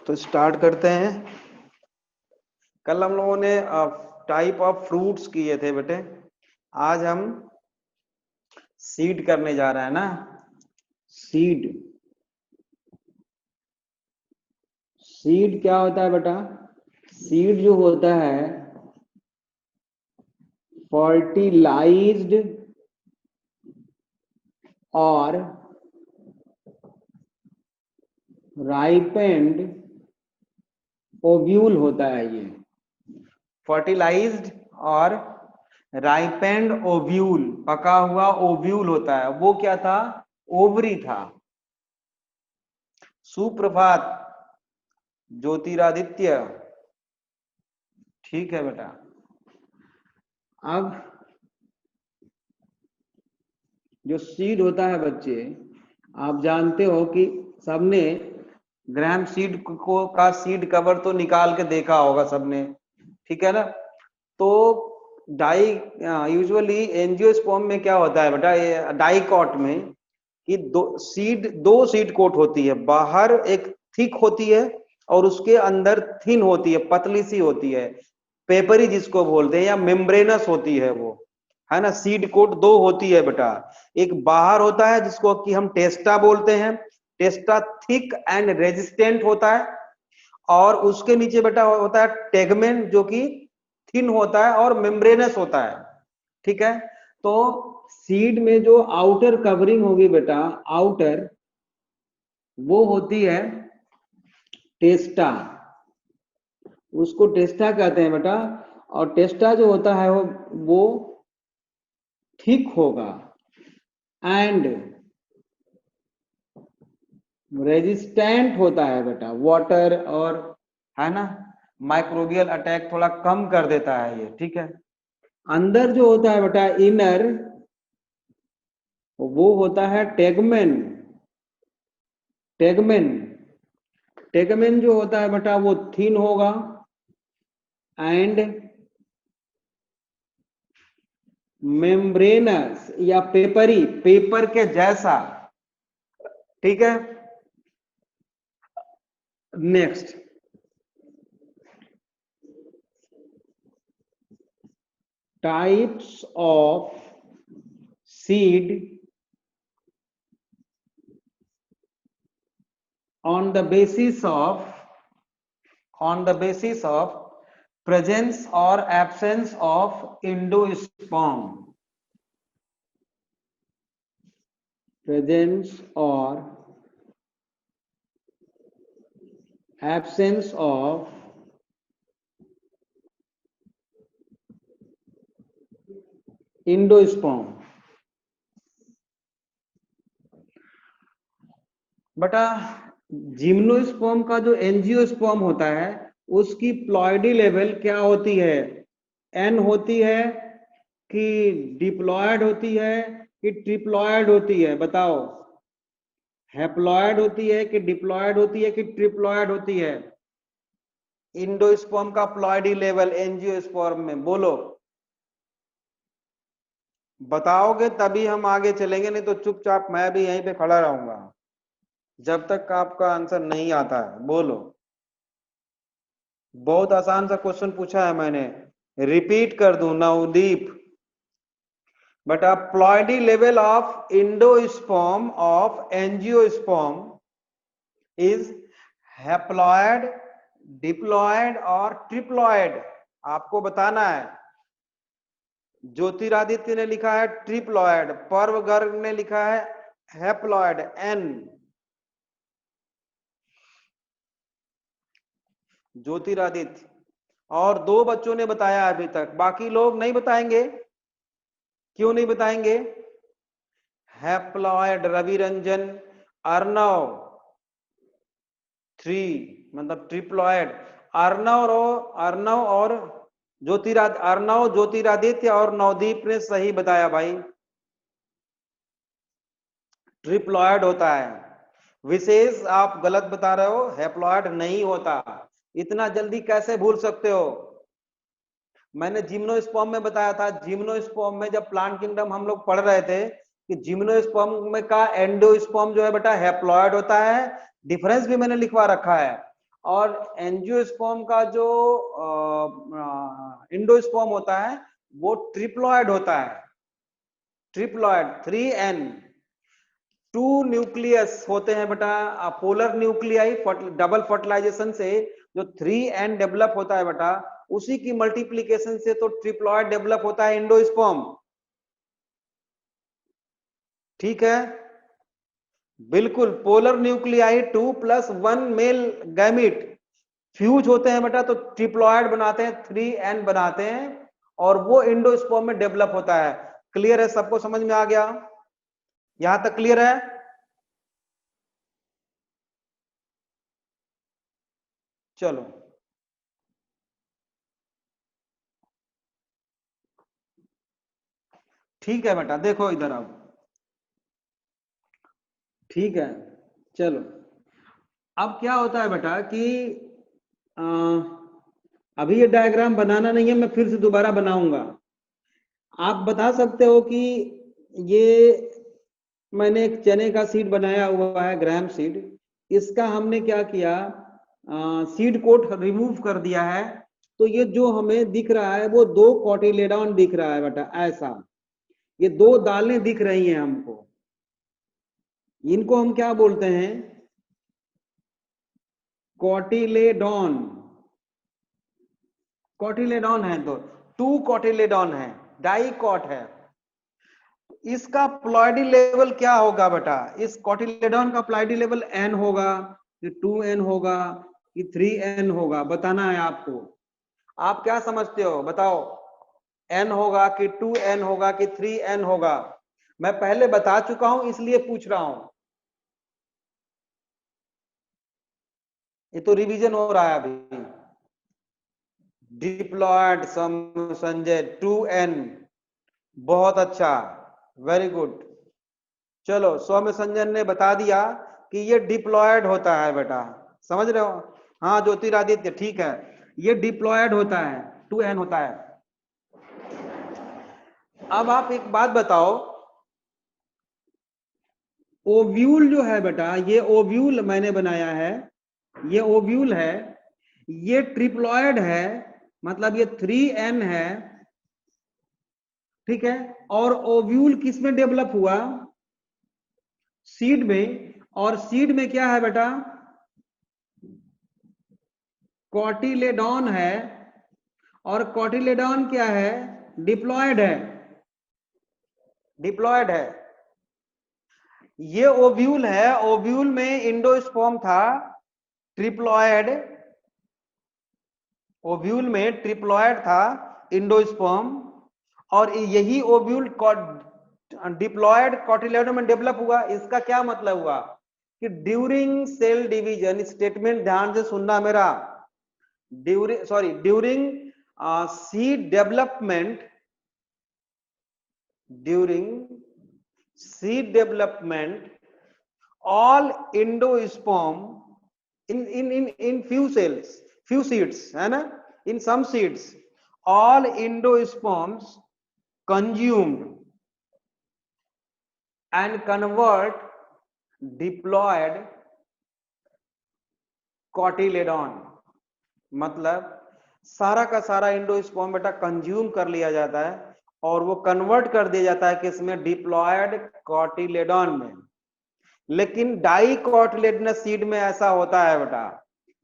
तो स्टार्ट करते हैं। कल हम लोगों ने टाइप ऑफ फ्रूट्स किए थे बेटे, आज हम सीड करने जा रहे हैं ना। सीड, सीड क्या होता है बेटा? सीड जो होता है फर्टिलाइज्ड और राइपेंड ओव्यूल होता है। ये फर्टिलाइज्ड और राइपेंड ओव्यूल, पका हुआ ओव्यूल होता है। वो क्या था? ओवरी था। सुप्रभात ज्योतिरादित्य, ठीक है बेटा। अब जो सीड होता है बच्चे, आप जानते हो कि सबने ग्राम सीड को का सीड कवर तो निकाल के देखा होगा सबने, ठीक है ना। तो डाई यूजुअली एंजियोस्पर्म में क्या होता है बेटा, ये डाइकॉट में, कि दो सीड कोट होती है। बाहर एक थिक होती है और उसके अंदर थिन होती है, पतली सी होती है, पेपरी जिसको बोलते हैं, या मेम्ब्रेनस होती है वो, है ना। सीड कोट दो होती है बेटा। एक बाहर होता है जिसको कि हम टेस्टा बोलते हैं, टेस्टा थिक एंड रेजिस्टेंट होता है। और उसके नीचे बेटा होता है टेगमेंट, जो कि थिन होता है और मेम्ब्रेनस होता है, ठीक है। तो सीड में जो आउटर कवरिंग होगी बेटा, आउटर, वो होती है टेस्टा, उसको टेस्टा कहते हैं बेटा। और टेस्टा जो होता है वो थिक होगा एंड रेजिस्टेंट होता है बेटा, वाटर और, है ना, माइक्रोबियल अटैक थोड़ा कम कर देता है ये, ठीक है। अंदर जो होता है बेटा इनर, वो होता है टेगमेन। टेगमेन, टेगमेन जो होता है बेटा वो थिन होगा एंड मेम्ब्रेनस या पेपरी, पेपर के जैसा, ठीक है। Next, types of seed on the basis of presence or absence of endosperm, presence or absence of endosperm। बेटा जिम्नोस्पर्म का जो एंजियोस्पर्म होता है, उसकी प्लॉइडी लेवल क्या होती है? एन होती है कि डिप्लॉयड होती है कि ट्रिप्लॉयड होती है? बताओ, हैप्लॉयड होती है कि डिप्लॉयड होती है कि ट्रिप्लॉयड होती है? इंडोस्पर्म का प्लॉइडी लेवल एंजियोस्पर्म में, बोलो। बताओगे तभी हम आगे चलेंगे, नहीं तो चुपचाप मैं भी यहीं पे खड़ा रहूंगा जब तक आपका आंसर नहीं आता है। बोलो, बहुत आसान सा क्वेश्चन पूछा है मैंने, रिपीट कर दूं Navdeep. But a ploidy level of endosperm of angiosperm is haploid, diploid और ट्रिप्लॉयड? आपको बताना है। ज्योतिरादित्य ने लिखा है ट्रिप्लॉयड, पर्व गर्ग ने लिखा है हैप्लॉयड एन। ज्योतिरादित्य और दो बच्चों ने बताया अभी तक, बाकी लोग नहीं बताएंगे। क्यों नहीं बताएंगे? हैप्लॉयड रवि रंजन, अर्णव 3, मतलब ट्रिप्लॉयड। अर्णव और अर्णव, ज्योतिरादित्य और नवदीप ने सही बताया भाई, ट्रिप्लॉयड होता है। विशेष आप गलत बता रहे हो, हैप्लॉयड नहीं होता। इतना जल्दी कैसे भूल सकते हो? मैंने जिम्नोस्पर्म में बताया था। जिम्नोस्पर्म में जब प्लांट किंगडम हम लोग पढ़ रहे थे कि जिम्नोस्पर्म में का एंडोस्पर्म जो है बेटा हैप्लॉयड होता है। डिफरेंस भी मैंने लिखवा रखा है। और एंजियोस्पर्म का जो इंडोस्पर्म होता है वो ट्रिप्लॉइड होता है, ट्रिप्लॉइड 3n, 2 न्यूक्लियस होते हैं बेटा, पोलर न्यूक्लियाई डबल फर्टिलाइजेशन से जो 3n डेवलप होता है बेटा, उसी की मल्टीप्लीकेशन से तो ट्रिप्लॉइड डेवलप होता है एंडोस्पर्म। ठीक है, बिल्कुल polar nuclei 2+1 male gamete fuse होते हैं बेटा, तो ट्रिप्लॉइड बनाते हैं, 3n बनाते हैं, और वो एंडोस्पर्म में डेवलप होता है। क्लियर है, सबको समझ में आ गया? यहां तक क्लियर है? चलो ठीक है बेटा, देखो इधर अब, ठीक है। चलो अब क्या होता है बेटा कि आ, अभी ये डायग्राम बनाना नहीं है, मैं फिर से दोबारा बनाऊंगा। आप बता सकते हो कि ये मैंने एक चने का सीड बनाया हुआ है, ग्राम सीड, इसका हमने क्या किया, सीड कोट रिमूव कर दिया है, तो ये जो हमें दिख रहा है वो 2 कॉटिलेडॉन दिख रहा है बेटा, ऐसा ये 2 दालें दिख रही हैं हमको, इनको हम क्या बोलते हैं, कॉटिलेडॉन। कॉटिलेडॉन है, तो 2 कॉटिलेडॉन है, डाइकॉट है। इसका प्लॉइडी लेवल क्या होगा बेटा, इस कॉटिलेडॉन का प्लॉइडी लेवल n होगा कि 2n होगा कि 3n होगा, बताना है आपको। आप क्या समझते हो बताओ, n होगा कि 2n होगा कि 3n होगा? मैं पहले बता चुका हूं इसलिए पूछ रहा हूं, ये तो रिवीजन हो रहा है अभी। डिप्लॉयड संजय 2n, बहुत अच्छा, वेरी गुड। चलो सौम्य संजन ने बता दिया कि ये डिप्लॉयड होता है बेटा, समझ रहे हो? हाँ ज्योतिरादित्य ठीक है, ये डिप्लॉयड होता है, 2n होता है। अब आप एक बात बताओ, ओव्यूल जो है बेटा, ये ओव्यूल मैंने बनाया है, ये ओव्यूल है, ये ट्रिप्लॉयड है, मतलब ये 3n है, ठीक है। और ओव्यूल किस में डेवलप हुआ, सीड में, और सीड में क्या है बेटा, कॉटिलेडॉन है, और कॉटिलेडॉन क्या है, डिप्लॉयड है, डिप्लॉयड है। ये ओव्यूल है, ओव्यूल में इंडोस्पर्म था, ट्रिप्लॉयड, ओव्यूल में ट्रिप्लॉयड था, इंडोस्पर्म, और यही ओव्यूल डिप्लॉयड कॉटिलेडॉन में डेवलप हुआ। इसका क्या मतलब हुआ कि ड्यूरिंग सेल डिवीजन, स्टेटमेंट ध्यान से सुनना मेरा, during seed development, during seed development all endosperm in few cells, few seeds है ना, in some seeds all endosperms consumed and convert diploid cotyledon, मतलब सारा का सारा एंडोस्पर्म बेटा कंज्यूम कर लिया जाता है और वो कन्वर्ट कर दिया जाता है किसमें, डिप्लॉयड कॉटिलेडॉन में। लेकिन डाइकोटिलेडनस सीड में ऐसा होता है बेटा,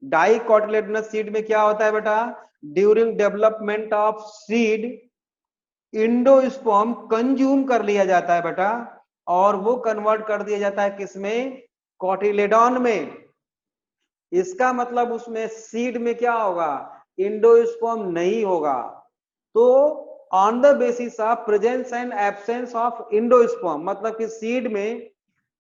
डाइकोटिलेडनस सीड में क्या होता है बेटा, during development of seed endosperm consume कर लिया जाता है बेटा, और वो कन्वर्ट कर दिया जाता है किसमें, कॉटिलेडॉन में। इसका मतलब उसमें सीड में क्या होगा, इंडोस्पर्म नहीं होगा। तो on the basis of presence and absence of endosperm, मतलब कि सीड में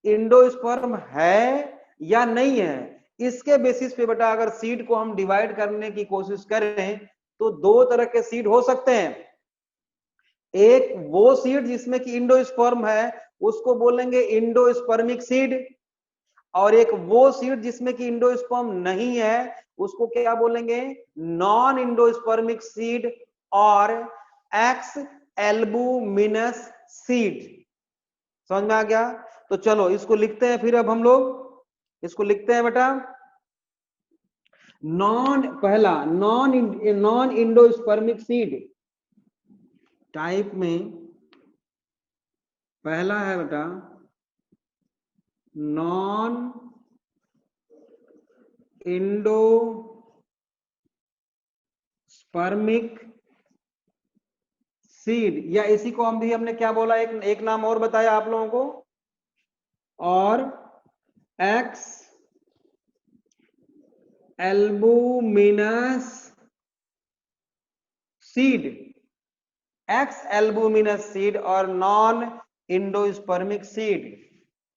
इंडोस्पर्म है या नहीं है, इसके बेसिस पे बेटा अगर सीड को हम डिवाइड करने की कोशिश करें तो 2 तरह के सीड हो सकते हैं। एक वो सीड जिसमें कि इंडोस्पर्म है, उसको बोलेंगे इंडोस्पर्मिक सीड, और एक वो सीड जिसमें कि इंडोस्पर्म नहीं है, उसको क्या बोलेंगे, नॉन इंडोस्पर्मिक सीड और एक्स एल्बुमिनस सीड। समझ में आ गया? तो चलो इसको लिखते हैं फिर, अब हम लोग इसको लिखते हैं बेटा, पहला नॉन इंडोस्पर्मिक सीड टाइप में पहला है बेटा नॉन इंडोस्पर्मिक सीड, या इसी को हम भी हमने क्या बोला, एक नाम और बताया आप लोगों को, और x albuminous seed, x albuminous seed और नॉन इंडोस्पर्मिक सीड।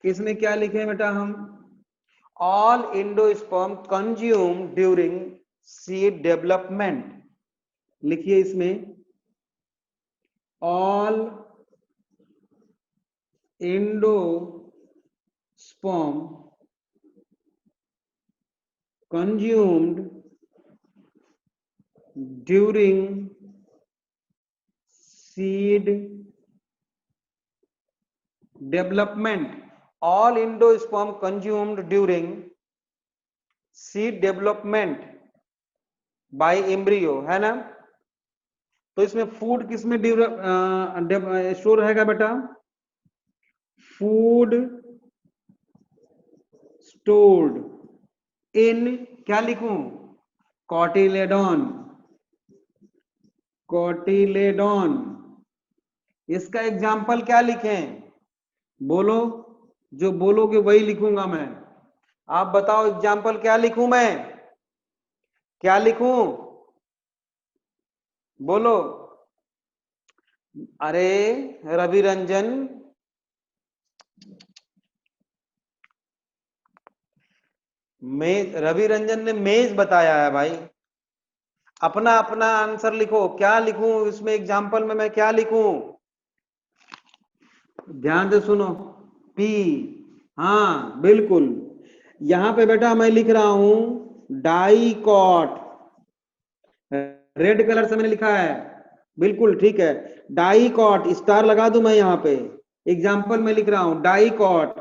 इसमें क्या लिखे बेटा हम, all endosperm consume during seed development, लिखिए इसमें all endosperm consumed during seed development, all endosperm consumed during seed development by embryo, है ना। तो इसमें फूड किसमें स्टोर रहेगा बेटा, फूड स्टोर्ड इन, क्या लिखूं, कॉटिलेडॉन, कॉटिलेडॉन। इसका एग्जाम्पल क्या लिखें, बोलो, जो बोलोगे वही लिखूंगा मैं। आप बताओ एग्जाम्पल क्या लिखूं मैं, क्या लिखूं, बोलो। अरे रवि रंजन, रवि रंजन ने मेज बताया है भाई, अपना अपना आंसर लिखो, क्या लिखूं इसमें एग्जाम्पल में, मैं क्या लिखूं, ध्यान से सुनो, पी, हाँ बिल्कुल, यहां पे बेटा मैं लिख रहा हूं डाइकॉट, रेड कलर से मैंने लिखा है, बिल्कुल ठीक है, डाइकॉट, स्टार लगा दूं मैं यहां पे, एग्जाम्पल में लिख रहा हूं डाइकॉट,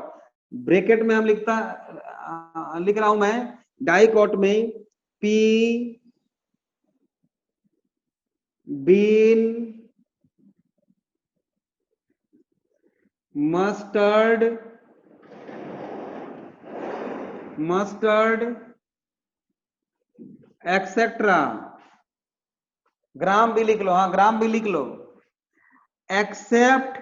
ब्रैकेट में हम लिख रहा हूं मैं डाइकॉट में पी बीन मस्टर्ड एक्सेट्रा, ग्राम भी लिख लो, हाँ ग्राम भी लिख लो, एक्सेप्ट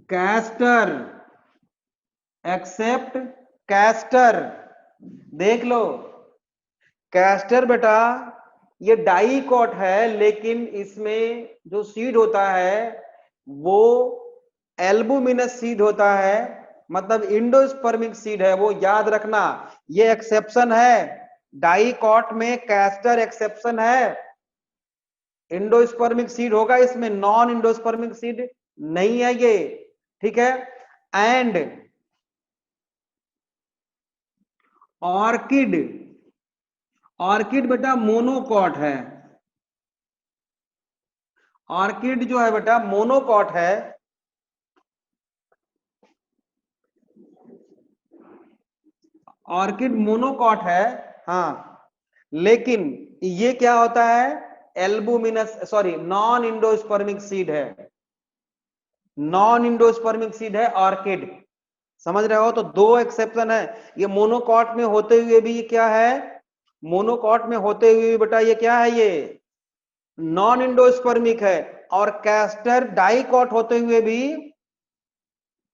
कैस्टर, एक्सेप्ट कैस्टर, देख लो कैस्टर बेटा ये डाइकॉट है, लेकिन इसमें जो सीड होता है वो एल्बुमिनस सीड होता है, मतलब इंडोस्पर्मिक सीड है, वो याद रखना, ये एक्सेप्शन है, डाइकॉट में कैस्टर एक्सेप्शन है, इंडोस्पर्मिक सीड होगा इसमें, नॉन इंडोस्पर्मिक सीड नहीं है ये, ठीक है। एंड ऑर्किड, ऑर्किड बेटा मोनोकॉट है, ऑर्किड जो है बेटा मोनोकॉट है, ऑर्किड मोनोकॉट है, हाँ, लेकिन ये क्या होता है, albuminous, sorry non endospermic seed है, नॉन इंडोस्पर्मिक सीड है ऑर्किड, समझ रहे हो। तो दो एक्सेप्शन है, ये मोनोकॉट में होते हुए भी ये क्या है, मोनोकॉट में होते हुए बेटा ये क्या है, ये नॉन इंडोस्पर्मिक है, और कैस्टर डाइकॉट होते हुए भी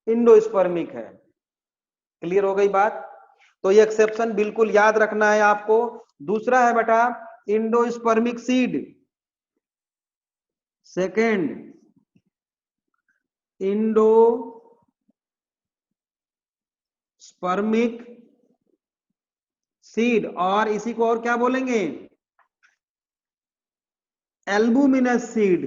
इंडोस्पर्मिक है, क्लियर हो गई बात। तो ये एक्सेप्शन बिल्कुल याद रखना है आपको। दूसरा है बेटा endospermic seed, second endospermic seed, और इसी को और क्या बोलेंगे, albuminous seed,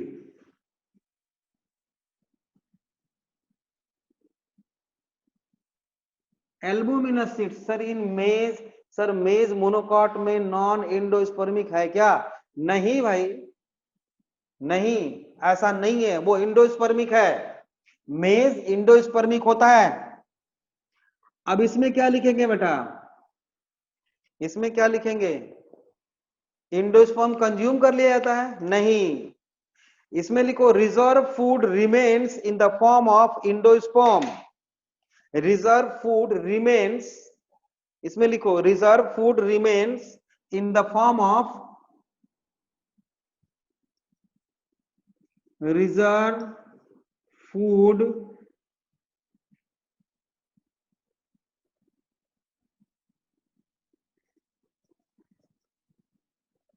albuminous seed. Sir in maize, sir मेज मोनोकॉट में नॉन इंडोस्पर्मिक है क्या, नहीं भाई नहीं, ऐसा नहीं है, वो इंडोस्पर्मिक है, मेज इंडोस्पर्मिक होता है। अब इसमें क्या लिखेंगे बेटा, इसमें क्या लिखेंगे, इंडोस्पर्म कंज्यूम कर लिया जाता है, नहीं, इसमें लिखो reserve food remains in the form of endosperm. Reserve food remains, इसमें लिखो reserve food remains in the form of reserve food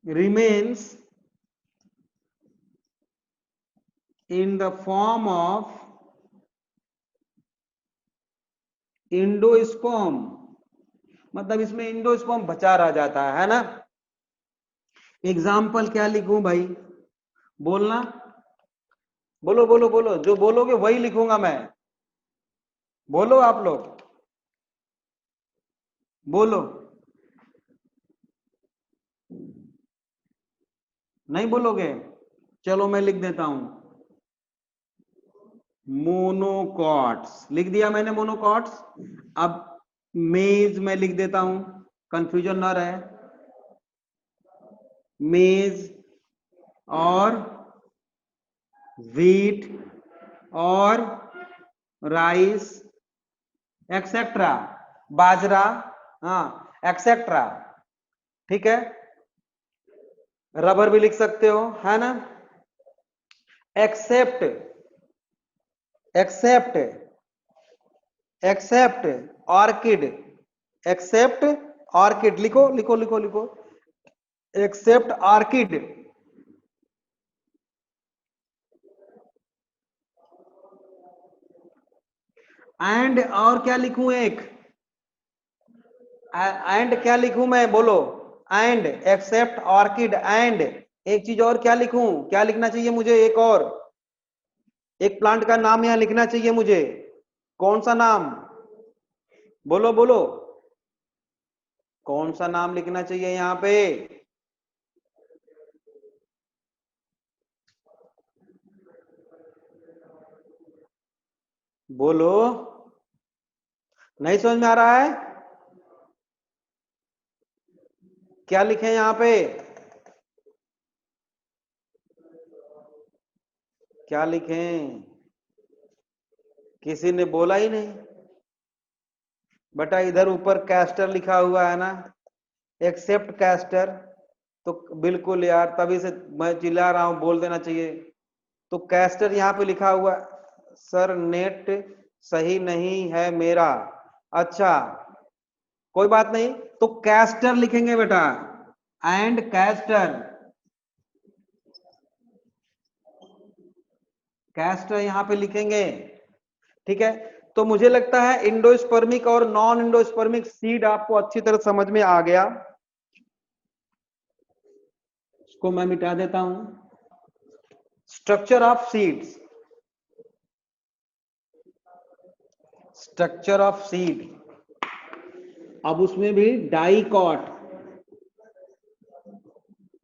remains in the form of endosperm, मतलब इसमें इंडोस्पर्म बचा रह जाता है ना। एग्जाम्पल क्या लिखूं भाई, बोलना, बोलो बोलो बोलो, जो बोलोगे वही लिखूंगा मैं, बोलो आप लोग, बोलो, नहीं बोलोगे, चलो मैं लिख देता हूं, मोनोकॉट्स, लिख दिया मैंने मोनोकॉट्स। अब मेज में लिख देता हूं, कंफ्यूजन ना रहे, मेज और व्हीट और राइस एक्सेट्रा, बाजरा, हाँ एक्सेट्रा, ठीक है, रबर भी लिख सकते हो, है ना, except, except, except orchid, except orchid, लिखो लिखो लिखो लिखो, एक्सेप्ट ऑर्किड, एंड और क्या लिखूं एक, एंड क्या लिखूं मैं, बोलो, एंड एक्सेप्ट ऑर्किड, एंड एक चीज और क्या लिखूं, क्या लिखना चाहिए मुझे, एक और, एक प्लांट का नाम यहां लिखना चाहिए मुझे, कौन सा नाम, बोलो बोलो, कौन सा नाम लिखना चाहिए यहां पे, बोलो, नहीं समझ में आ रहा है, क्या लिखें यहां पे, क्या लिखें, किसी ने बोला ही नहीं बेटा, इधर ऊपर कैस्टर लिखा हुआ है ना, एक्सेप्ट कैस्टर, तो बिल्कुल यार, तभी से मैं चिल्ला रहा हूं, बोल देना चाहिए, तो कैस्टर यहां पे लिखा हुआ, सर नेट सही नहीं है मेरा, अच्छा कोई बात नहीं, तो कैस्टर लिखेंगे बेटा, एंड कैस्टर, कैस्टर यहां पे लिखेंगे, ठीक है। तो मुझे लगता है इंडोस्पर्मिक और नॉन इंडोस्पर्मिक सीड आपको अच्छी तरह समझ में आ गया, इसको मैं मिटा देता हूं, structure of seeds, structure of seed, अब उसमें भी डाइकॉट,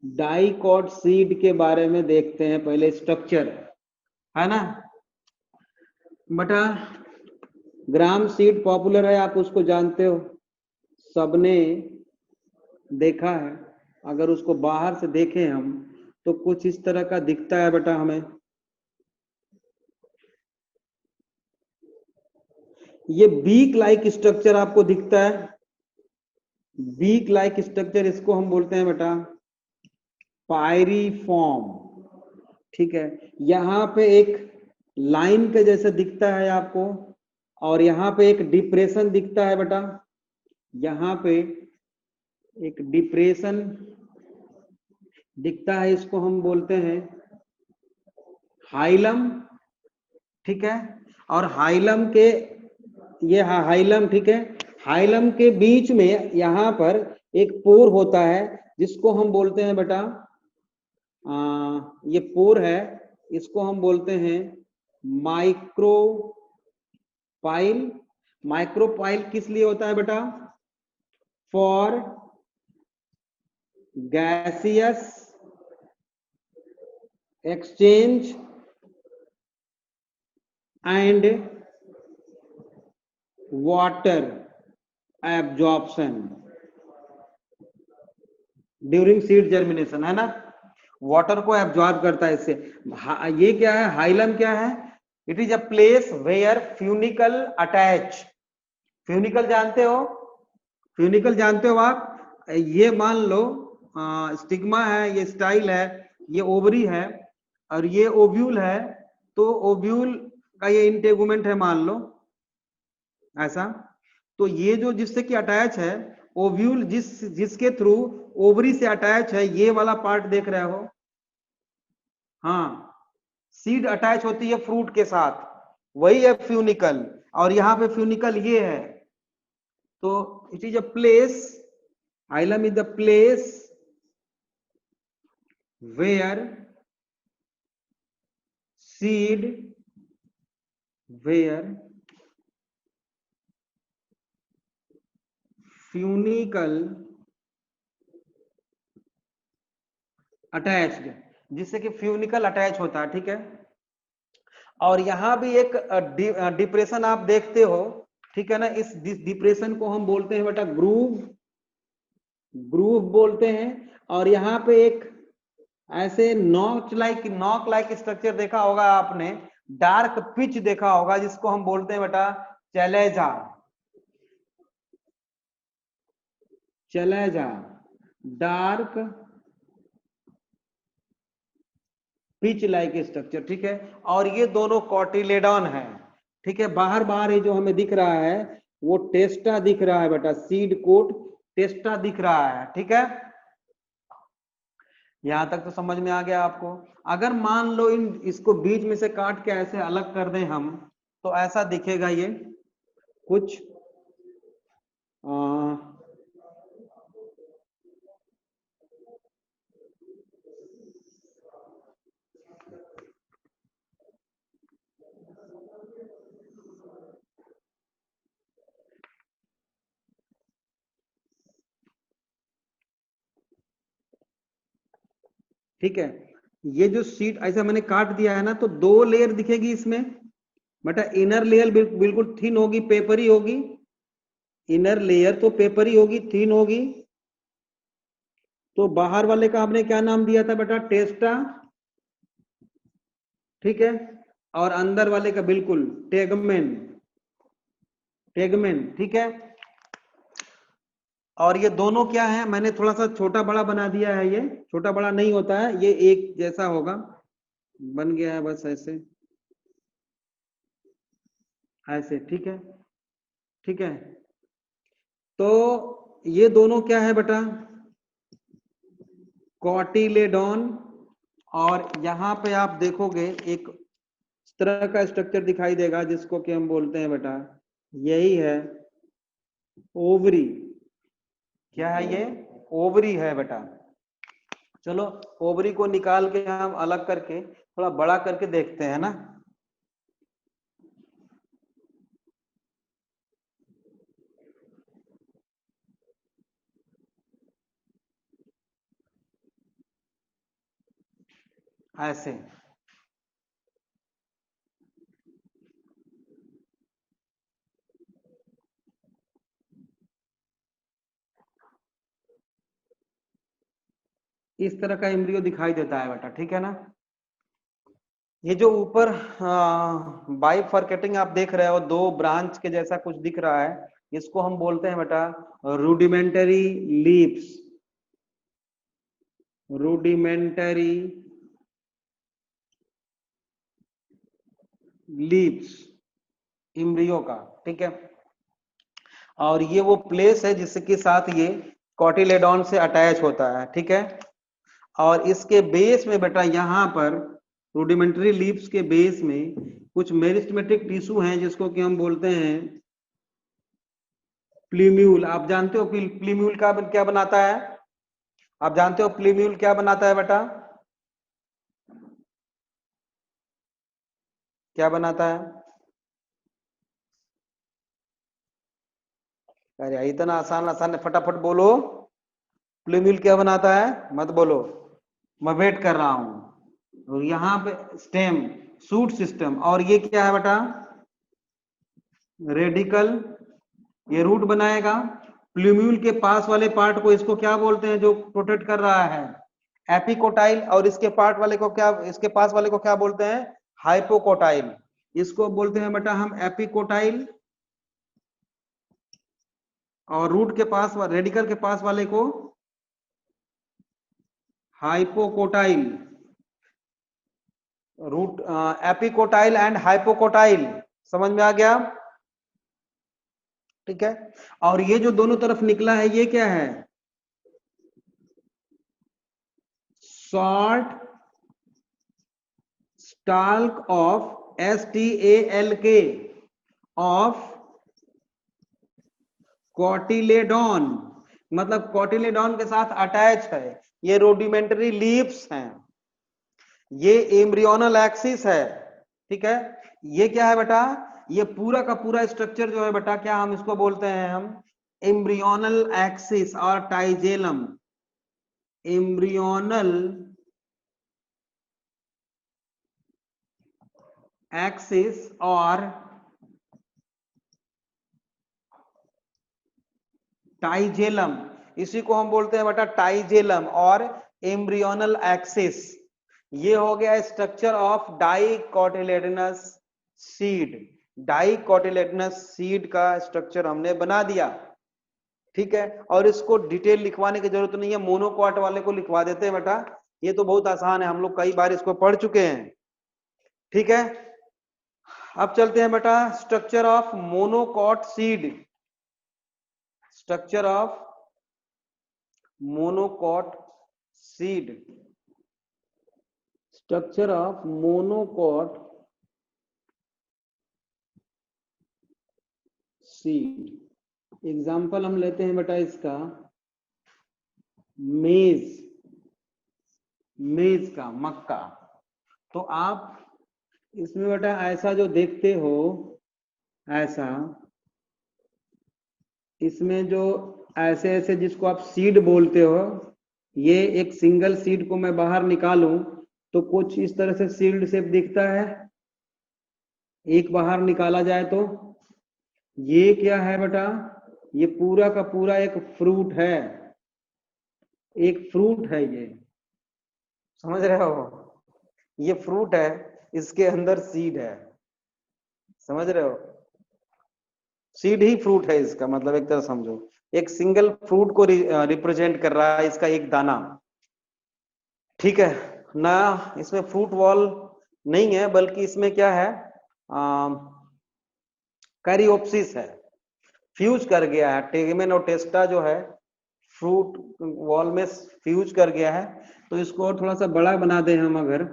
डाइकॉट सीड के बारे में देखते हैं पहले, स्ट्रक्चर है ना बेटा, ग्राम सीड पॉपुलर है, आप उसको जानते हो, सबने देखा है, अगर उसको बाहर से देखें हम तो कुछ इस तरह का दिखता है बेटा हमें, ये बीक लाइक स्ट्रक्चर आपको दिखता है, बीक लाइक स्ट्रक्चर, इसको हम बोलते हैं बेटा पायरीफॉर्म, ठीक है, यहां पे एक लाइन के जैसे दिखता है आपको, और यहां पे एक डिप्रेशन दिखता है बेटा, यहां पे एक डिप्रेशन दिखता है, इसको हम बोलते हैं हाइलम, ठीक है, और हाइलम के, ये हाइलम, ठीक है, हाइलम के बीच में यहां पर एक पोर होता है, जिसको हम बोलते हैं बेटा, ये पोर है, इसको हम बोलते हैं माइक्रोपाइल, माइक्रोपाइल किस लिए होता है बेटा, for gaseous exchange and water absorption during seed germination, है ना, वाटर को एब्जॉर्ब करता है इससे। ये क्या है, हाइलम क्या है, it is a place where funicle attach. Funicle जानते हो, फ्यूनिकल जानते हो आप, ये मान लो स्टिग्मा है, ये स्टाइल है, ये ओवरी है और ये ओव्यूल है, तो ओव्यूल का ये इंटेगुमेंट है मान लो ऐसा, तो ये जो जिससे कि अटैच है ओव्यूल, जिसके थ्रू ओवरी से अटैच है, ये वाला पार्ट देख रहे हो, हाँ, सीड अटैच होती है फ्रूट के साथ, वही है फ्यूनिकल, और यहां पे फ्यूनिकल ये है, तो it is a place, hilum is the place where seed, where funicle attached, जिससे कि फ्यूनिकल अटैच होता है, ठीक है। और यहां भी एक डिप्रेशन आप देखते हो, ठीक है ना, इस डिप्रेशन को हम बोलते हैं बेटा ग्रूव, ग्रूव बोलते हैं। और यहाँ पे एक ऐसे नॉक लाइक स्ट्रक्चर देखा होगा आपने, डार्क पिच देखा होगा, जिसको हम बोलते हैं बेटा चलेजा, चलेजा, डार्क पिच लाइक स्ट्रक्चर, ठीक है। और ये दोनों कॉटिलेडॉन है, ठीक है। बाहर बाहर ये जो हमें दिख रहा है वो टेस्टा दिख रहा है बेटा, सीड कोट टेस्टा दिख रहा है, ठीक है। यहां तक तो समझ में आ गया आपको। अगर मान लो इसको बीच में से काट के ऐसे अलग कर दें हम, तो ऐसा दिखेगा ये कुछ ठीक है। ये जो सीट ऐसा मैंने काट दिया है ना, तो दो लेयर दिखेगी इसमें बेटा, इनर लेयर बिल्कुल थिन होगी, पेपरी होगी, इनर लेयर तो पेपरी होगी, थिन होगी, तो बाहर वाले का हमने क्या नाम दिया था बेटा, टेस्टा, ठीक है। और अंदर वाले का बिल्कुल टेगमेन, टेगमेन, ठीक है। और ये दोनों क्या है, मैंने थोड़ा सा छोटा बड़ा बना दिया है, ये छोटा बड़ा नहीं होता है, ये एक जैसा होगा, बन गया है बस ऐसे, ऐसे, ठीक है, ठीक है। तो ये दोनों क्या है बेटा, कॉटिलेडॉन। और यहां पे आप देखोगे एक इस तरह का स्ट्रक्चर दिखाई देगा, जिसको कि हम बोलते हैं बेटा, यही है ओवरी। क्या है ये, ओवरी है बेटा। चलो ओवरी को निकाल के हम अलग करके थोड़ा बड़ा करके देखते हैं ना, ऐसे, इस तरह का एम्ब्रियो दिखाई देता है बेटा, ठीक है ना। ये जो ऊपर बाइफरकेटिंग आप देख रहे हो, दो ब्रांच के जैसा कुछ दिख रहा है, इसको हम बोलते हैं बेटा rudimentary leaves, rudimentary leaves embryo का, ठीक है। और ये वो प्लेस है जिसके साथ ये कॉटिलेडॉन से अटैच होता है, ठीक है। और इसके बेस में बेटा यहाँ पर रूडिमेंटरी लीव्स के बेस में कुछ मेरिस्टेमेटिक टिश्यू हैं, जिसको कि हम बोलते हैं प्लीम्यूल। आप जानते हो प्लीम्यूल का क्या बनाता है, आप जानते हो प्लीम्यूल क्या बनाता है बेटा, क्या बनाता है, अरे इतना आसान आसान है, फटाफट बोलो, प्लीम्यूल क्या बनाता है, मत बोलो, मैं वेट कर रहा हूं। और यहाँ पे स्टेम, शूट सिस्टम। और ये क्या है बेटा, रेडिकल, ये रूट बनाएगा। प्लूम्यूल के पास वाले पार्ट को इसको क्या बोलते हैं, जो प्रोटेक्ट कर रहा है, एपिकोटाइल। और इसके पार्ट वाले को क्या, इसके पास वाले को क्या बोलते हैं, हाइपोकोटाइल। इसको बोलते हैं बेटा हम एपिकोटाइल, और रूट के पास, रेडिकल के पास वाले को hypocotyl. Root, epicotyl and hypocotyl, समझ में आ गया? ठीक है। और ये जो दोनों तरफ निकला है ये क्या है, short stalk of, STALK of cotyledon, मतलब कॉटिलेडॉन के साथ अटैच है। ये रोडिमेंटरी लीव्स हैं, ये एम्ब्रियोनल एक्सिस है। ठीक है। ये क्या है बेटा, ये पूरा का पूरा स्ट्रक्चर जो है बेटा, क्या हम इसको बोलते हैं, हम एम्ब्रियोनल एक्सिस और टाइजेलम, एम्ब्रियोनल एक्सिस और टाइजेलम, इसी को हम बोलते हैं बेटा टाइजेलम और एम्ब्रियोनल एक्सिस। ये हो गया स्ट्रक्चर ऑफ डाइकोटिलेडनस सीड। डाइकोटिलेडनस सीड का स्ट्रक्चर हमने बना दिया। ठीक है। और इसको डिटेल लिखवाने की जरूरत नहीं है, मोनोकॉट वाले को लिखवा देते हैं बेटा, ये तो बहुत आसान है, हम लोग कई बार इसको पढ़ चुके हैं। ठीक है। अब चलते हैं बेटा structure of monocot seed. Structure of monocot seed, structure of monocot seed. Example हम लेते हैं बेटा इसका, मेज, मेज का, मक्का। तो आप इसमें बेटा ऐसा जो देखते हो, ऐसा इसमें जो ऐसे ऐसे जिसको आप सीड बोलते हो, ये एक सिंगल सीड को मैं बाहर निकालूं तो कुछ इस तरह से सील्ड शेप दिखता है, एक बाहर निकाला जाए तो। ये क्या है बेटा, ये पूरा का पूरा एक फ्रूट है, एक फ्रूट है ये, समझ रहे हो? ये फ्रूट है, इसके अंदर सीड है, समझ रहे हो? सीड ही फ्रूट है इसका, मतलब एक तरह समझो एक सिंगल फ्रूट को रिप्रेजेंट कर रहा है, इसका एक दाना। ठीक है ना। इसमें फ्रूट वॉल नहीं है, बल्कि इसमें क्या है, कैरियोप्सिस है, फ्यूज कर गया है। टेगमेन और टेस्टा जो है फ्रूट वॉल में फ्यूज कर गया है। तो इसको और थोड़ा सा बड़ा बना दें हम अगर,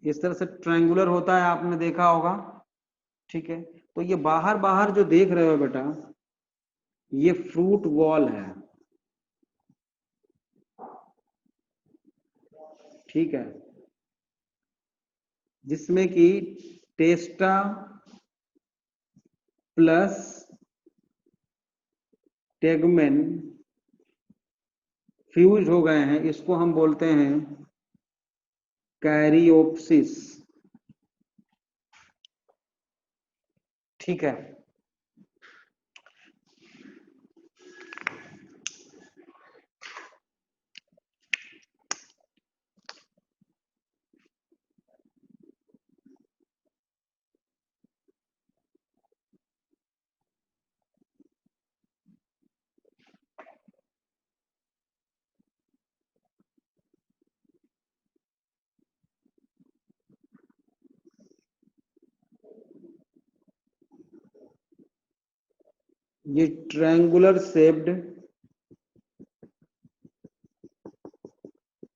इस तरह से ट्रायंगुलर होता है, आपने देखा होगा। ठीक है। तो ये बाहर बाहर जो देख रहे हो बेटा, ये फ्रूट वॉल है। ठीक है। जिसमें कि टेस्टा प्लस टेगमेन फ्यूज हो गए हैं, इसको हम बोलते हैं कैरियोप्सिस। ठीक है। ये ट्रायंगुलर शेप्ड,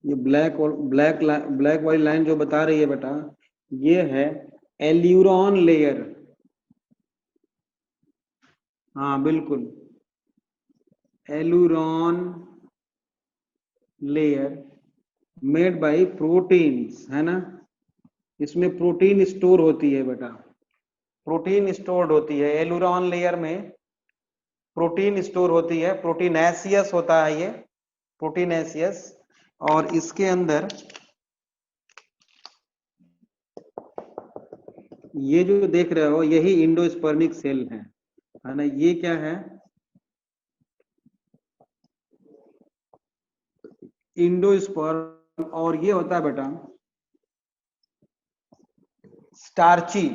ये ब्लैक और ब्लैक वाली लाइन जो बता रही है बेटा, ये है एल्यूरॉन लेयर। हाँ बिल्कुल, एलुरॉन लेयर मेड बाय प्रोटीन्स, है ना। इसमें प्रोटीन स्टोर होती है बेटा, प्रोटीन स्टोर्ड होती है एलुरॉन लेयर में, प्रोटीन स्टोर होती है, प्रोटीनेशियस होता है ये, प्रोटीनेशियस। और इसके अंदर ये जो देख रहे हो यही इंडोस्पर्मिक सेल है ना। ये क्या है, इंडोस्पर्म। और ये होता है बेटा स्टार्ची,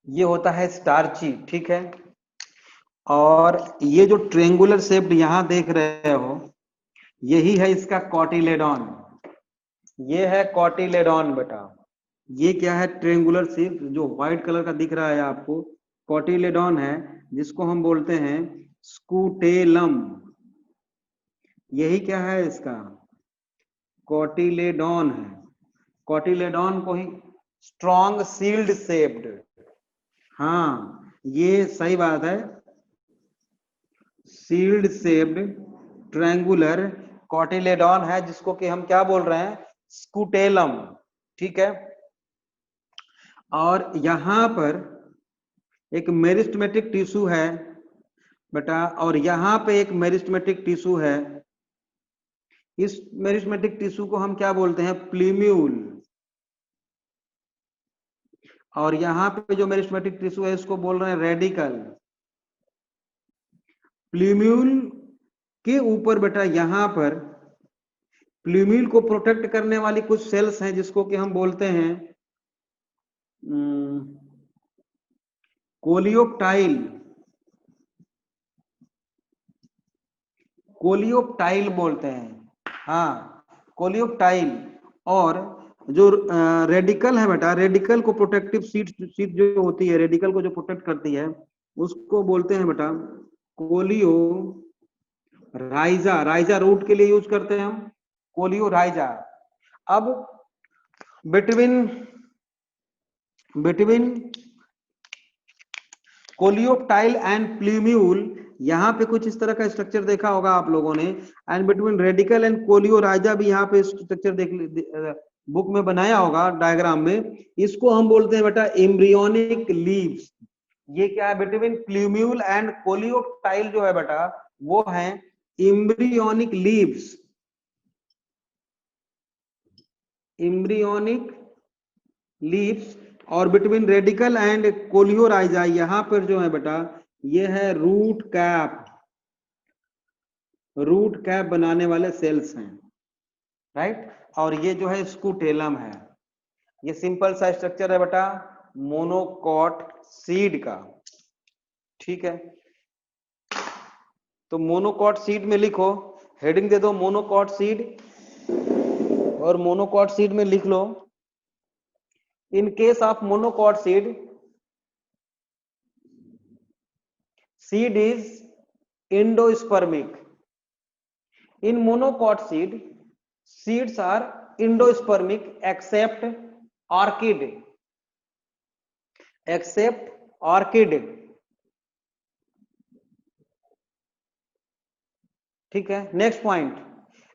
ये होता है स्टार्ची, ठीक है। और ये जो ट्रेंगुलर शेप्ड यहां देख रहे हो यही है इसका कॉटिलेडॉन, ये है कॉटिलेडॉन बेटा। ये क्या है, ट्रेंगुलर शेप जो व्हाइट कलर का दिख रहा है आपको, कॉटिलेडॉन है, जिसको हम बोलते हैं स्कूटेलम। यही क्या है इसका कॉटिलेडॉन है। कॉटिलेडॉन को ही स्ट्रॉन्ग सील्ड शेप्ड, हाँ ये सही बात है, सील्ड शेप्ड ट्रायंगुलर कॉटिलेडॉन है, जिसको कि हम क्या बोल रहे हैं, स्कूटेलम, ठीक है। और यहां पर एक मेरिस्टेमेटिक टिश्यू है बेटा, और यहां पे एक मेरिस्टेमेटिक टिश्यू है। इस मेरिस्टेमेटिक टिश्यू को हम क्या बोलते हैं, प्लीम्यूल। और यहां पे जो मेरिस्टेमेटिक टिश्यू है इसको बोल रहे हैं रेडिकल। प्लीम्यूल के ऊपर बेटा यहां पर प्लीम्यूल को प्रोटेक्ट करने वाली कुछ सेल्स हैं जिसको कि हम बोलते हैं कोलियोप्टाइल, कोलियोप्टाइल बोलते हैं, हाँ कोलियोप्टाइल। और जो रेडिकल है बेटा, रेडिकल को प्रोटेक्टिव सीट जो होती है, रेडिकल को जो प्रोटेक्ट करती है उसको बोलते हैं बेटा कोलियो राइजा। राइजा रूट के लिए यूज करते हैं हम, कोलियो राइजा। अब बिटवीन बिटवीन कोलियोप्टाइल एंड प्लीम्यूल यहाँ पे कुछ इस तरह का स्ट्रक्चर देखा होगा आप लोगों ने। And between radical and coleorhiza भी यहाँ पे स्ट्रक्चर बुक में बनाया होगा डायग्राम में। इसको हम बोलते हैं बेटा एम्ब्रियोनिक लीव्स। ये क्या है, बिटवीन प्लीम्यूल एंड कोलियोप्टाइल जो है बेटा वो है एम्ब्रियोनिक लीव्स, एम्ब्रियोनिक लीव्स। और बिटवीन रेडिकल एंड कोलियोराइजा यहाँ पर जो है बेटा ये है रूट कैप, रूट कैप बनाने वाले सेल्स हैं, राइट। और ये जो है स्कूटेलम है। ये सिंपल सा स्ट्रक्चर है बेटा मोनोकॉट सीड का, ठीक है। तो मोनोकॉट सीड में लिखो, हेडिंग दे दो मोनोकॉट सीड, और मोनोकॉट सीड में लिख लो in case of monocot seed is endospermic. In monocot seeds are endospermic except orchid, except orchid, ठीक है। Next point,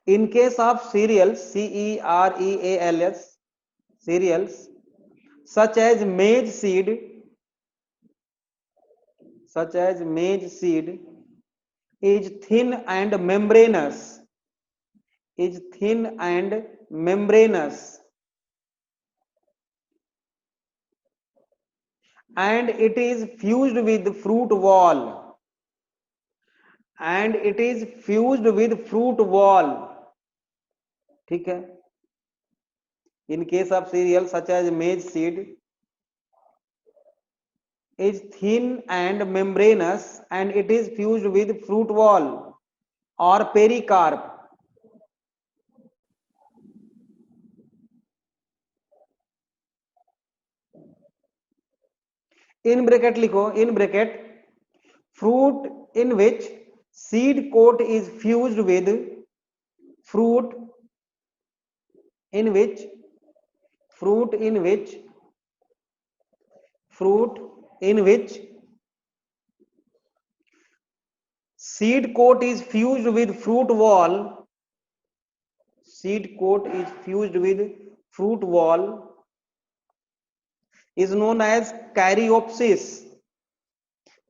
in case of cereals, CEREALS, cereals such as maize seed, such as maize seed is thin and membranous, is thin and membranous, and it is fused with fruit wall, and it is fused with fruit wall, ठीक है। in case of cereal such as maize seed is thin and membranous and it is fused with fruit wall or pericarp, in bracket लिखो, in bracket fruit in which seed coat is fused with fruit in which fruit in which fruit in which seed coat is fused with fruit wall. Seed coat is fused with fruit wall is known as caryopsis.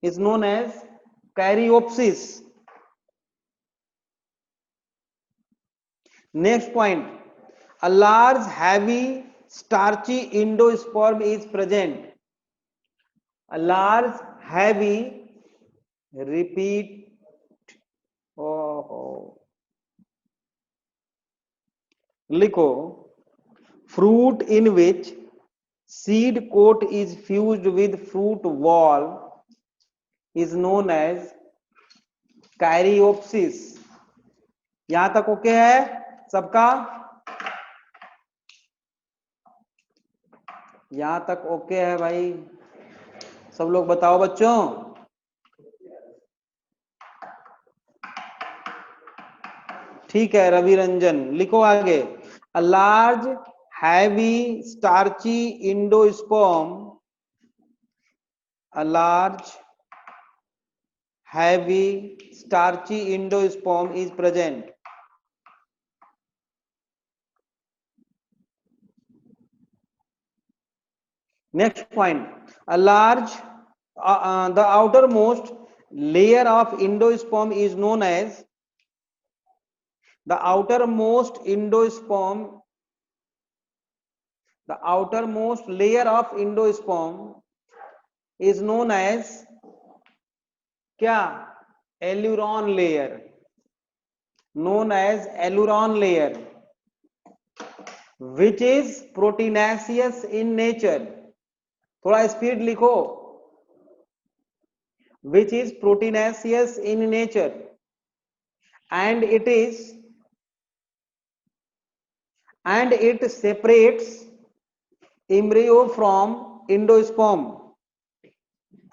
Is known as caryopsis. Next point, a large heavy starchy endosperm is present. A large heavy, repeat, लिखो, fruit in which seed coat is fused with fruit wall is known as caryopsis. यहां तक okay है सबका? यहां तक okay है भाई? सब लोग बताओ बच्चों। ठीक है रवि रंजन, लिखो आगे। A large heavy starchy endosperm, a large heavy starchy endosperm is present. Next point, a large, the outermost layer of endosperm is known as, the outermost endosperm, the outermost layer of endosperm is known as क्या? Aileron layer, known as aileron layer, which is proteinaceous in nature. थोड़ा speed लिखो। which is proteinaceous in nature and it separates embryo from endosperm,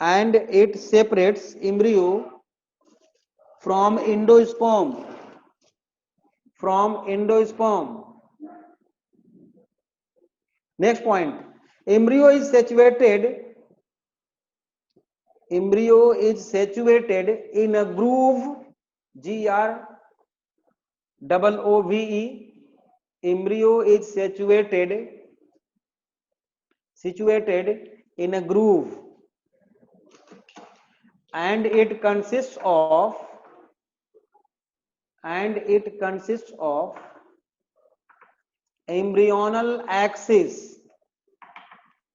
and it separates embryo from endosperm. Next point, embryo is situated in a groove, GROOVE. Embryo is situated in a groove and it consists of embryonal axis.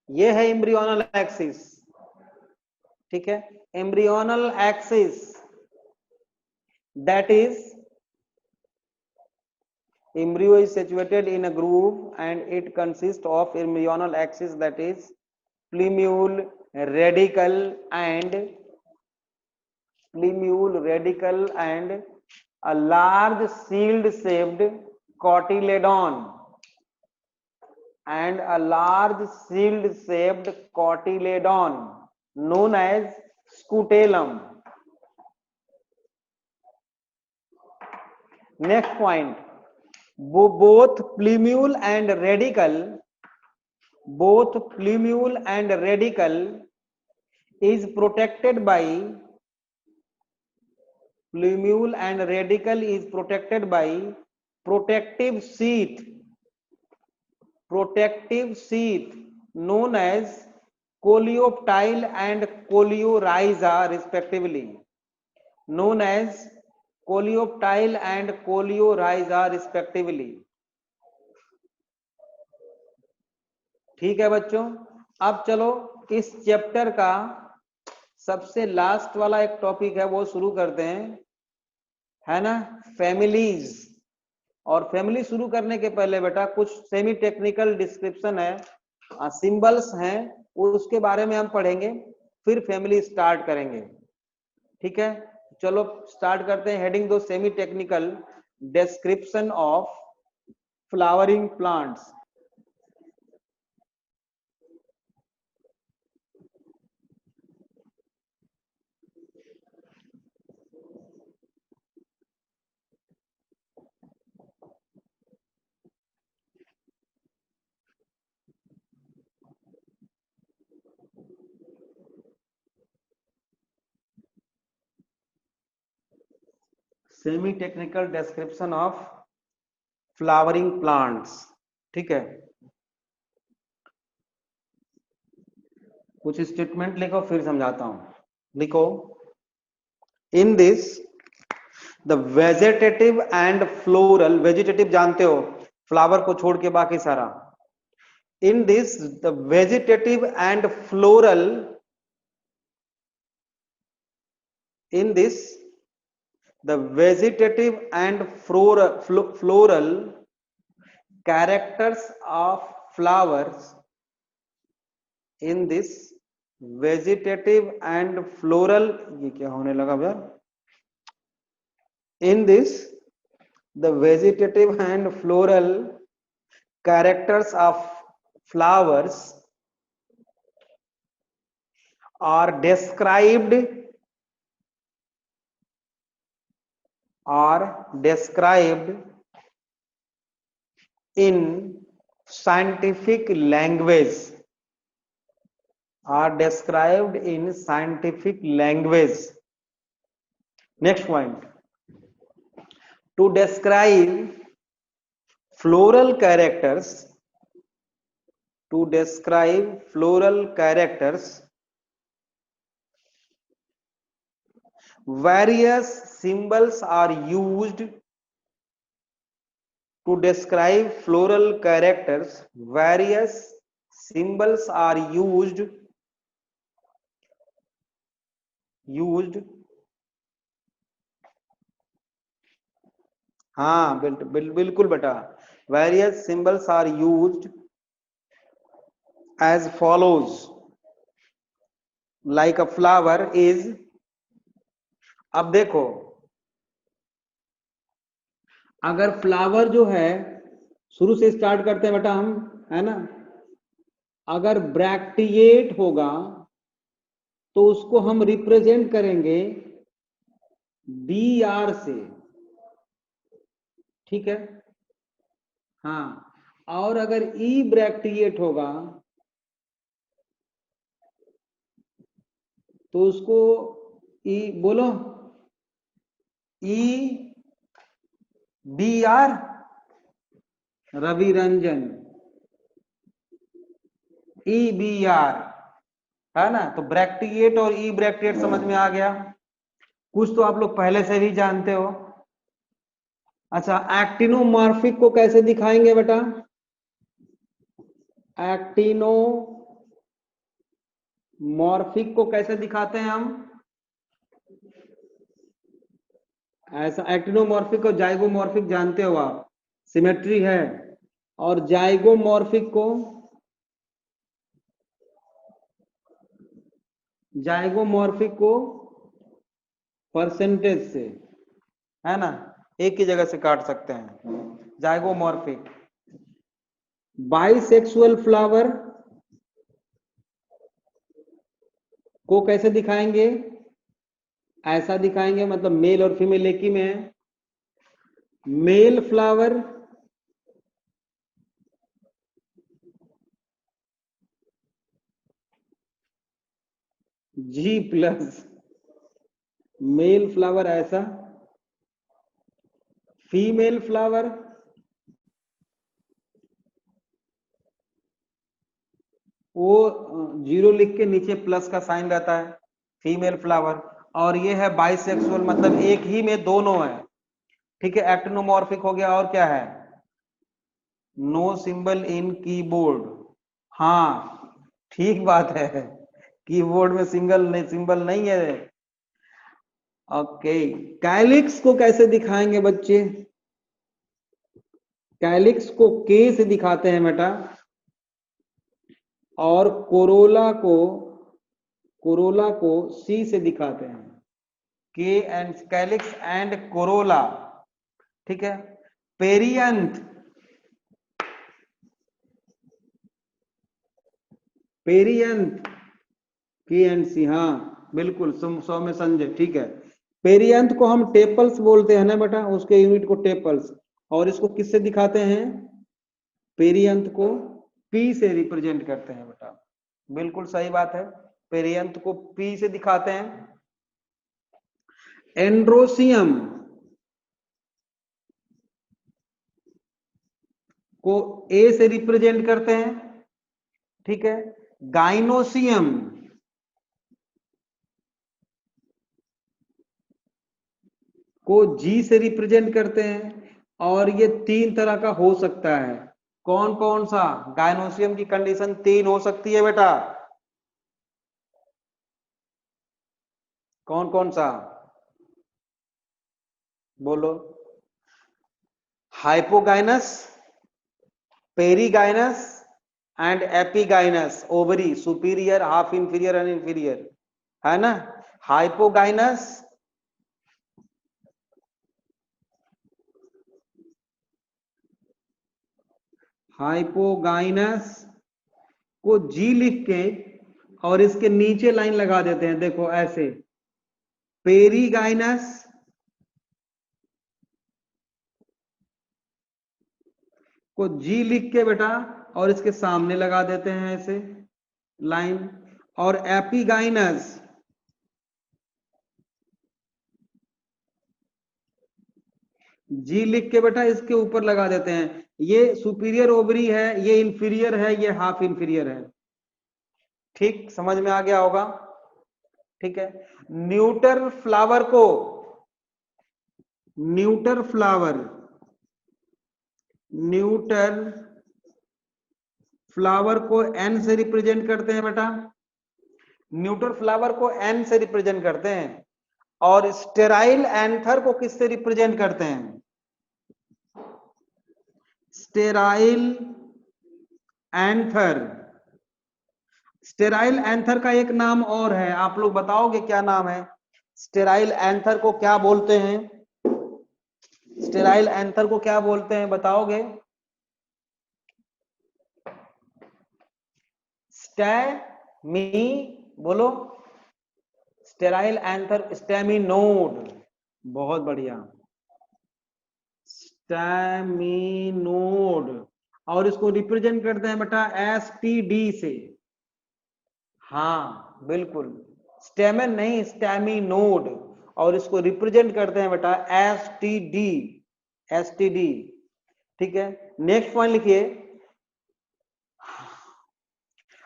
ये है embryonal axis, ठीक है? embryonal axis, that is, embryo is situated in a groove and it consists of embryonal axis, that is plumule, radicle and a large shield shaped cotyledon, known as scutellum. Next point, both plumule and radicle is protected by protective sheath known as coleoptile and coleorhiza respectively. ठीक है बच्चों, अब चलो इस chapter का सबसे last वाला एक टॉपिक है वो शुरू करते हैं, है ना? फैमिलीज। और फैमिली शुरू करने के पहले बेटा कुछ सेमी टेक्निकल डिस्क्रिप्शन है, सिंबल्स हैं, उसके बारे में हम पढ़ेंगे, फिर फैमिली स्टार्ट करेंगे। ठीक है, चलो स्टार्ट करते हैं। हेडिंग दो, semi technical description of flowering plants. Semi technical description of flowering plants. ठीक है, कुछ स्टेटमेंट लिखो फिर समझाता हूं। लिखो, in this the vegetative and floral, vegetative जानते हो फ्लावर को छोड़ के बाकी सारा, in this the vegetative and floral, in this the vegetative and floral characters of flowers, in this vegetative and floral, ये क्या होने लगा यार, in this the vegetative and floral characters of flowers are described in scientific language, are described in scientific language. Next point, to describe floral characters, to describe floral characters, various symbols are used. To describe floral characters, various symbols are used हाँ बिल्कुल बेटा, various symbols are used as follows, like a flower is, अब देखो अगर flower जो है शुरू से स्टार्ट करते हैं बेटा हम, है ना, अगर ब्रैक्टिएट होगा तो उसको हम रिप्रेजेंट करेंगे BR से, ठीक है, हाँ, और अगर ई ब्रैक्टिएट होगा तो उसको ई बोलो, EBR, रवि रंजन, EBR, है ना। तो ब्रैक्टिएट और ई ब्रैक्टिएट समझ में आ गया, कुछ तो आप लोग पहले से भी जानते हो। अच्छा, एक्टिनोमॉर्फिक को कैसे दिखाएंगे बेटा, एक्टिनोमॉर्फिक को कैसे दिखाते हैं हम, ऐसा, एक्टिनोमॉर्फिक और जाइगोमॉर्फिक जानते हो आप, सिमेट्री है, और जाइगोमॉर्फिक को परसेंटेज से, है ना, एक ही जगह से काट सकते हैं, जाइगोमॉर्फिक। बाइसेक्सुअल फ्लावर को कैसे दिखाएंगे, ऐसा दिखाएंगे, मतलब मेल और फीमेल एक ही में है, male flower G+, male flower ऐसा, फीमेल फ्लावर वो 0 लिख के नीचे प्लस का साइन रहता है, फीमेल फ्लावर। और ये है बाइसेक्सुअल, मतलब एक ही में दोनों है, ठीक है। एक्टिनोमॉर्फिक हो गया, और क्या है, नो सिंबल इन कीबोर्ड, हाँ ठीक बात है, कीबोर्ड में सिंबल नहीं है। ओके, कैलिक्स को कैसे दिखाएंगे बच्चे, कैलिक्स को के से दिखाते हैं बेटा, और कोरोला को सी से दिखाते हैं, के एंड कैलिक्स एंड कोरोला, ठीक है। पेरियंथ के एंड सी, हाँ बिल्कुल, सौ में संजय, ठीक है। पेरियंथ को हम टेपल्स बोलते हैं ना बेटा, उसके यूनिट को टेपल्स, और इसको किससे दिखाते हैं, पेरियंथ को पी से रिप्रेजेंट करते हैं बेटा, बिल्कुल सही बात है, पेरियंथ को पी से दिखाते हैं। एंड्रोसियम को ए से रिप्रेजेंट करते हैं, ठीक है। गाइनोसियम को जी से रिप्रेजेंट करते हैं, और ये 3 तरह का हो सकता है। कौन कौन सा? गाइनोसियम की कंडीशन 3 हो सकती है बेटा, कौन कौन सा बोलो? Hypogynous, perigynous and epigynous, ovary superior, half inferior and inferior, है ना। हाइपोगाइनस, हाइपोगाइनस को जी लिख के और इसके नीचे लाइन लगा देते हैं, देखो ऐसे। पेरीगाइनस को जी लिख के बेटा और इसके सामने लगा देते हैं ऐसे लाइन। और एपीगाइनस जी लिख के बेटा इसके ऊपर लगा देते हैं। ये सुपीरियर ओवरी है, ये इंफीरियर है, ये हाफ इंफीरियर है। ठीक, समझ में आ गया होगा, ठीक है। न्यूटर फ्लावर को, न्यूटर फ्लावर, न्यूटर फ्लावर को एन से रिप्रेजेंट करते हैं बेटा, न्यूटर फ्लावर को एन से रिप्रेजेंट करते हैं। और स्टेराइल एंथर को किससे रिप्रेजेंट करते हैं? स्टेराइल एंथर, स्टेराइल एंथर का एक नाम और है, आप लोग बताओगे क्या नाम है? स्टेराइल एंथर को क्या बोलते हैं? स्टेराइल एंथर को क्या बोलते हैं, बताओगे? स्टेमी, बोलो। स्टेराइल एंथर, स्टेमिनोड, बहुत बढ़िया, स्टेमिनोड। और इसको रिप्रेजेंट करते हैं बेटा एसटीडी से। हाँ बिल्कुल, स्टेमन नहीं, स्टेमिनोड। और इसको रिप्रेजेंट करते हैं बेटा एसटीडी, एसटीडी, ठीक है। नेक्स्ट पॉइंट लिखिए।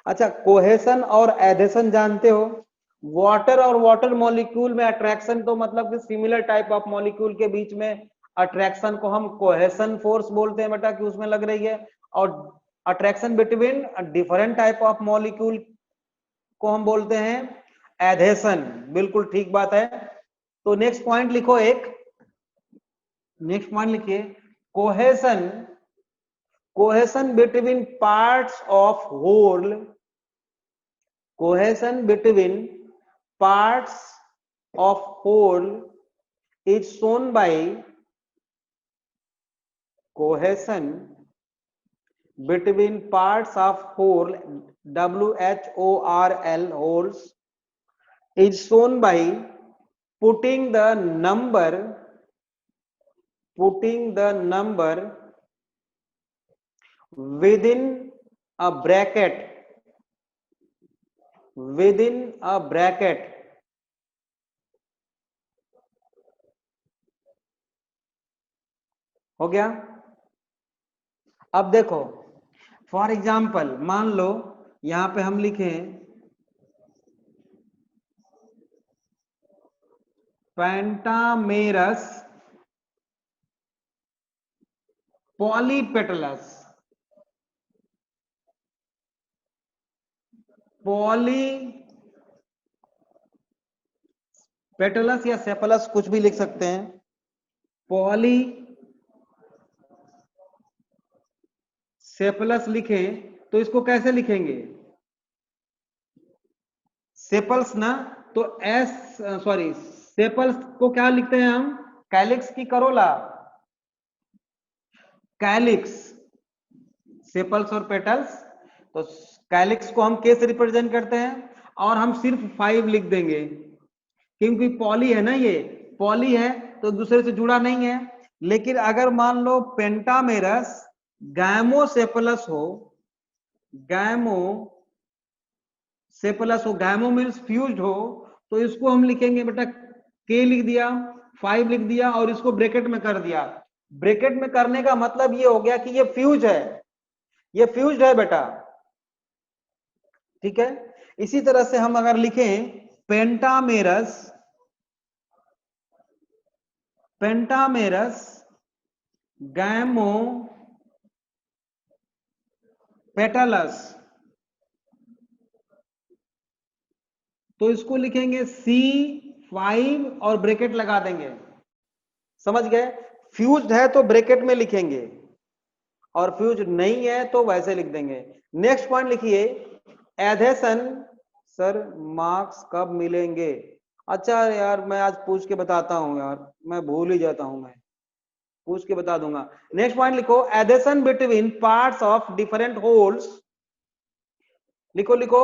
अच्छा, कोहेशन और एडेशन जानते हो? वाटर और वाटर मॉलिक्यूल में अट्रैक्शन, तो मतलब कि सिमिलर टाइप ऑफ मॉलिक्यूल के बीच में अट्रैक्शन को हम कोहेशन फोर्स बोलते हैं बेटा, कि उसमें लग रही है। और attraction between different type of molecule को हम बोलते हैं एडेशन। बिल्कुल ठीक बात है। तो नेक्स्ट पॉइंट लिखो एक, नेक्स्ट पॉइंट लिखिए। Cohesion, cohesion between parts of whole, cohesion between parts of whole is shown by cohesion between parts of whole, WHORL, wholes, is shown by putting the number within a bracket, within a bracket, हो गया। अब देखो, for example मान लो यहां पे हम लिखें pentamerous polypetalous, polypetalous या सेपलस, कुछ भी लिख सकते हैं। पॉली सेपलस लिखें तो इसको कैसे लिखेंगे? सेपल्स ना, तो एस, सॉरी, सेपल्स को क्या लिखते हैं हम? कैलिक्स की करोला, कैलिक्स, सेपल्स और पेटल्स। तो कैलिक्स को हम के से रिप्रेजेंट करते हैं, और हम सिर्फ 5 लिख देंगे, क्योंकि पॉली है ना, ये पॉली है तो दूसरे से जुड़ा नहीं है। लेकिन अगर मान लो पेंटामेरस गैमोसेपलस हो, गैमोसेपलस हो, गैमो मीन्स फ्यूज्ड हो, तो इसको हम लिखेंगे बेटा के लिख दिया, 5 लिख दिया और इसको ब्रैकेट में कर दिया, ब्रैकेट में करने का मतलब ये हो गया कि ये फ्यूज है, ये फ्यूज्ड है बेटा, ठीक है। इसी तरह से हम अगर लिखें पेंटामेरस, पेंटामेरस गैमो पेटलस, तो इसको लिखेंगे C5 और ब्रैकेट लगा देंगे, समझ गए। फ्यूज्ड है तो ब्रैकेट में लिखेंगे और फ्यूज नहीं है तो वैसे लिख देंगे। नेक्स्ट पॉइंट लिखिए एडेशन। सर मार्क्स कब मिलेंगे? अच्छा यार मैं आज पूछ के बताता हूं यार, मैं भूल ही जाता हूं, मैं पूछ के बता दूंगा। नेक्स्ट पॉइंट लिखो adhesion between parts of different holes, लिखो लिखो,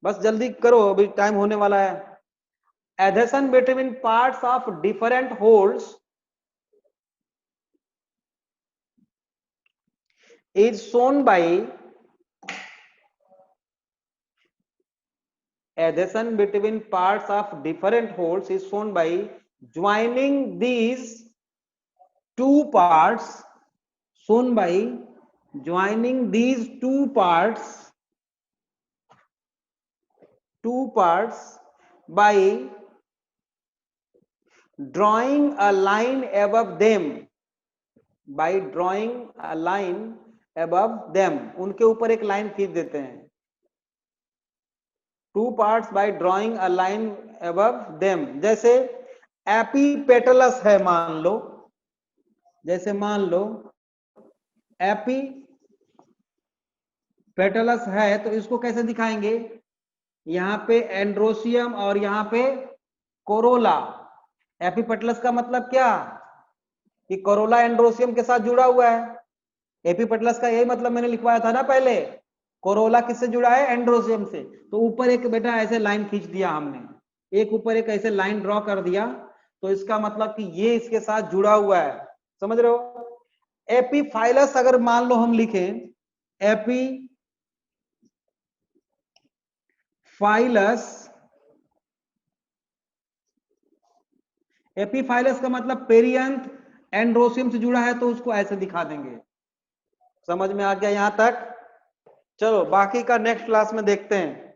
बस जल्दी करो अभी टाइम होने वाला है। Adhesion between parts of different holes is shown by adhesion between parts of different holes is shown by joining these two parts, shown by joining these two parts by drawing a line above them, by drawing a line above them, उनके ऊपर एक line खींच देते हैं। Two parts bye drawing a line above them, जैसे epipetalous है मान लो, जैसे मान लो एपीपेटलस है तो इसको कैसे दिखाएंगे, यहां पे एंड्रोसियम और यहां पे कोरोला। एपीपेटलस का मतलब क्या कि कोरोला एंड्रोसियम के साथ जुड़ा हुआ है। एपीपेटलस का यही मतलब मैंने लिखवाया था ना पहले, कोरोला किससे जुड़ा है, एंड्रोसियम से। तो ऊपर एक बेटा ऐसे लाइन खींच दिया हमने, एक ऊपर एक ऐसे लाइन ड्रॉ कर दिया, तो इसका मतलब कि ये इसके साथ जुड़ा हुआ है, समझ रहे हो। एपीफाइलस अगर मान लो हम लिखें एपीफाइलस, एपीफाइलस का मतलब पेरियंथ एंड्रोसियम से जुड़ा है, तो उसको ऐसे दिखा देंगे। समझ में आ गया यहां तक? चलो बाकी का नेक्स्ट क्लास में देखते हैं।